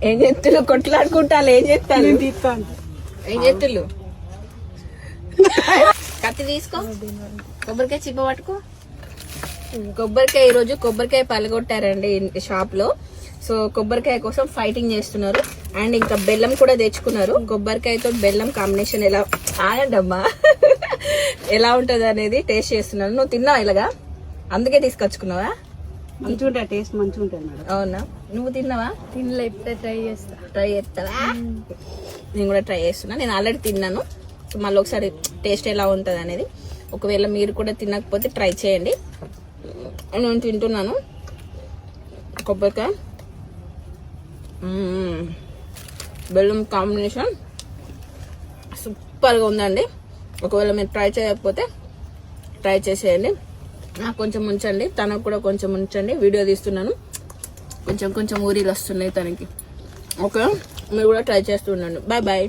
ఏం చేస్తులు కొట్లాడుకుంటారు? ఏం చేస్తాను ఏం చేస్తులు? కత్తి తీసుకో, కొబ్బరికాయ చిప్ప పట్టుకో. కొబ్బరికాయ ఈరోజు కొబ్బరికాయ పలగొట్టారండి షాప్ లో. సో కొబ్బరికాయ కోసం ఫైటింగ్ చేస్తున్నారు. అండ్ ఇంకా బెల్లం కూడా తెచ్చుకున్నారు. కొబ్బరికాయతో బెల్లం కాంబినేషన్ ఎలా ఆగండమ్మా ఎలా ఉంటది అనేది టేస్ట్ చేస్తున్నారు. నువ్వు తిన్నావా ఇలాగా? అందుకే తీసుకొచ్చుకున్నావా? మంచిగా ఉంటాయి, టేస్ట్ మంచిగా ఉంటుంది మేడం. అవునా? నువ్వు తిన్నావా? తినలే, ఇప్పుడే ట్రై చేస్తావా? నేను కూడా ట్రై చేస్తున్నా. నేను ఆల్రెడీ తిన్నాను. సో మళ్ళీ ఒకసారి టేస్ట్ ఎలా ఉంటుంది అనేది. ఒకవేళ మీరు కూడా తినకపోతే ట్రై చేయండి. నేను తింటున్నాను కొబ్బరికాయ బెల్లం కాంబినేషన్ సూపర్గా ఉందండి. ఒకవేళ మీరు ట్రై చేయకపోతే ట్రై చేసేయండి. నాకు కొంచెం ఉంచండి, తనకు కూడా కొంచెం ఉంచండి. వీడియో తీస్తున్నాను, కొంచెం ఊరిలు వస్తున్నాయి తనకి. ఓకే, మీరు కూడా ట్రై చేస్తూ ఉండండి. Bye bye.